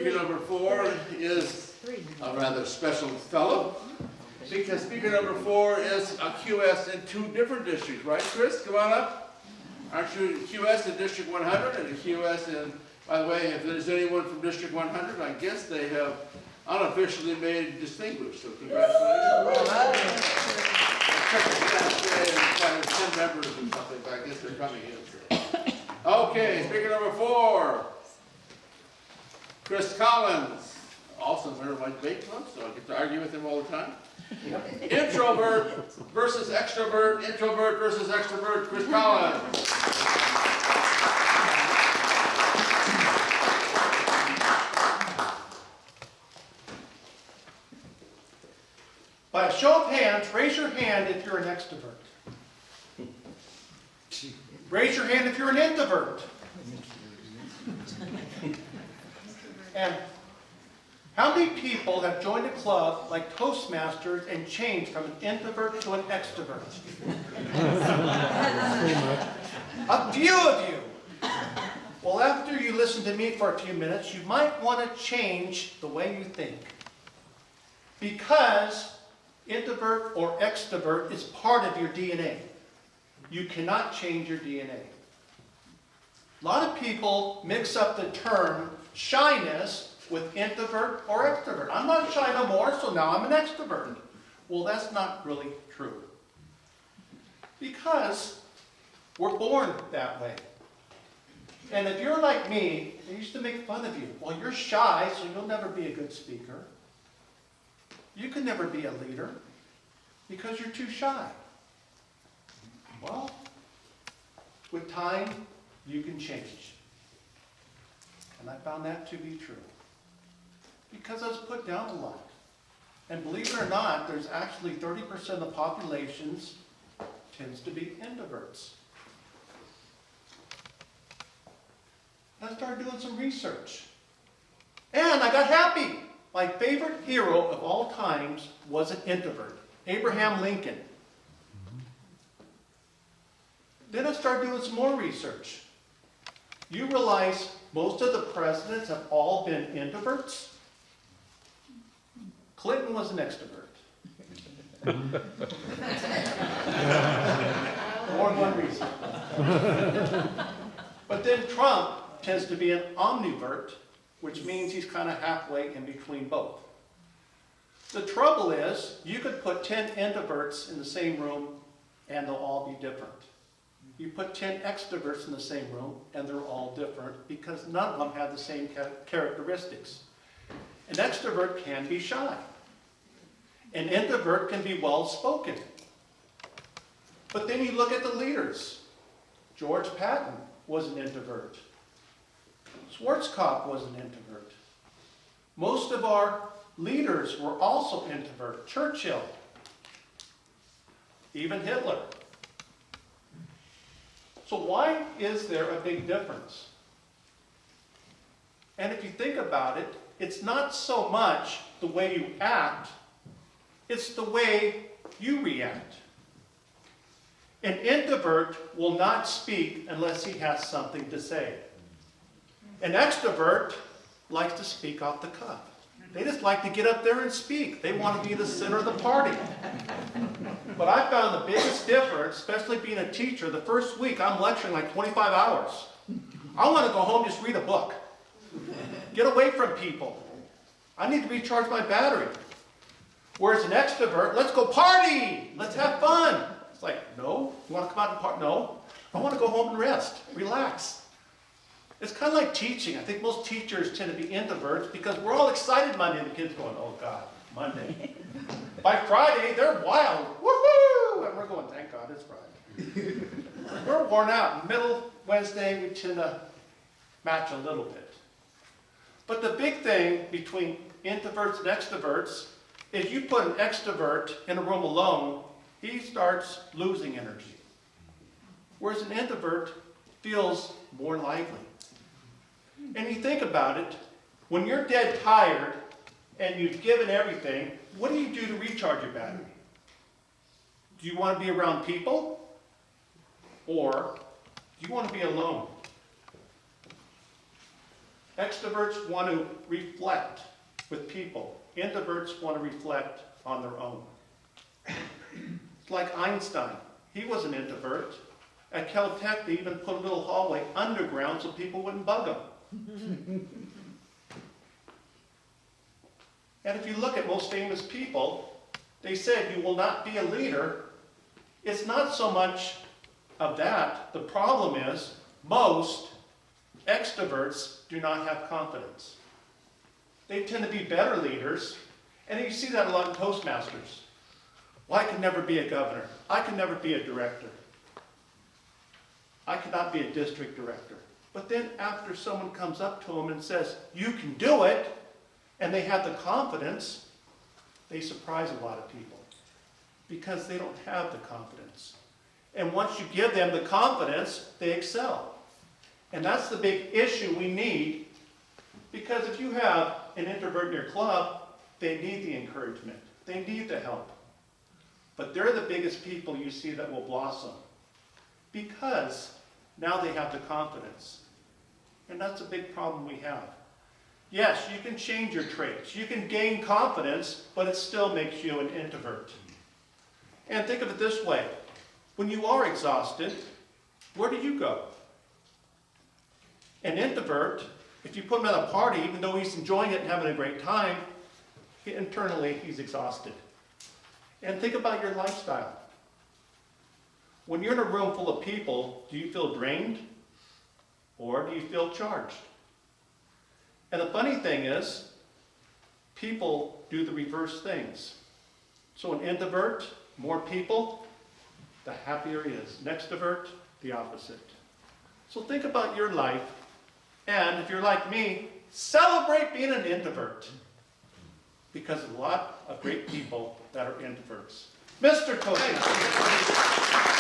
Speaker number 4 is a rather special fellow, because speaker number 4 is a QS in 2 different districts, right, Chris? Come on up. Aren't you QS in District 100 and a QS in, by the way, if there's anyone from District 100, I guess they have unofficially made distinguished, so congratulations. There's 10 members or something, but I guess they're coming in. Okay, speaker number 4. Chris Collins, also a member of my debate club, so I get to argue with him all the time. Introvert versus extrovert, introvert versus extrovert, Chris Collins. By a show of hands, raise your hand if you're an extrovert. Raise your hand if you're an introvert. And how many people have joined a club like Toastmasters and changed from an introvert to an extrovert? A few of you. Well, after you listen to me for a few minutes, you might want to change the way you think. Because introvert or extrovert is part of your DNA. You cannot change your DNA. A lot of people mix up the term shyness with introvert or extrovert. I'm not shy no more, so now I'm an extrovert. Well, that's not really true. Because we're born that way. And if you're like me, they used to make fun of you. Well, you're shy, so you'll never be a good speaker. You can never be a leader because you're too shy. Well, with time, you can change. And I found that to be true. Because I was put down a lot. And believe it or not, there's actually 30% of the populations tends to be introverts. I started doing some research. And I got happy. My favorite hero of all times was an introvert, Abraham Lincoln. Then I started doing some more research. You realize most of the presidents have all been introverts? Clinton was an extrovert. More than one reason. But then Trump tends to be an omnivert, which means he's kind of halfway in between both. The trouble is, you could put 10 introverts in the same room and they'll all be different. You put 10 extroverts in the same room and they're all different because none of them have the same characteristics. An extrovert can be shy. An introvert can be well-spoken. But then you look at the leaders. George Patton was an introvert. Schwarzkopf was an introvert. Most of our leaders were also introvert. Churchill, even Hitler. So why is there a big difference? And if you think about it, it's not so much the way you act, it's the way you react. An introvert will not speak unless he has something to say. An extrovert likes to speak off the cuff. They just like to get up there and speak. They want to be the center of the party. But I found the biggest difference, especially being a teacher, the first week I'm lecturing like 25 hours. I want to go home and just read a book. Get away from people. I need to recharge my battery. Whereas an extrovert, let's go party. Let's have fun. It's like, no. You want to come out and party? No. I want to go home and rest. Relax. It's kind of like teaching. I think most teachers tend to be introverts because we're all excited Monday and the kids going, oh God, Monday. By Friday, they're wild. Woohoo! And we're going, thank God it's Friday. We're worn out. Middle Wednesday, we tend to match a little bit. But the big thing between introverts and extroverts is you put an extrovert in a room alone, he starts losing energy. Whereas an introvert feels more lively. And you think about it, when you're dead tired and you've given everything, what do you do to recharge your battery? Do you want to be around people? Or do you want to be alone? Extroverts want to reflect with people. Introverts want to reflect on their own. It's like Einstein. He was an introvert. At Caltech, they even put a little hallway underground so people wouldn't bug him. And if you look at most famous people, they said you will not be a leader. It's not so much of that. The problem is most extroverts do not have confidence. They tend to be better leaders, and you see that a lot in Toastmasters. Well, I can never be a governor. I can never be a director. I cannot be a district director. But then after someone comes up to them and says, you can do it, and they have the confidence, they surprise a lot of people because they don't have the confidence. And once you give them the confidence, they excel. And that's the big issue we need, because if you have an introvert in your club, they need the encouragement. They need the help. But they're the biggest people you see that will blossom because now they have the confidence. And that's a big problem we have. Yes, you can change your traits. You can gain confidence, but it still makes you an introvert. And think of it this way. When you are exhausted, where do you go? An introvert, if you put him at a party, even though he's enjoying it and having a great time, internally he's exhausted. And think about your lifestyle. When you're in a room full of people, do you feel drained or do you feel charged? And the funny thing is, people do the reverse things. So an introvert, more people, the happier he is. An extrovert, the opposite. So think about your life, and if you're like me, celebrate being an introvert. Because there's a lot of great people that are introverts. Mr. Toby.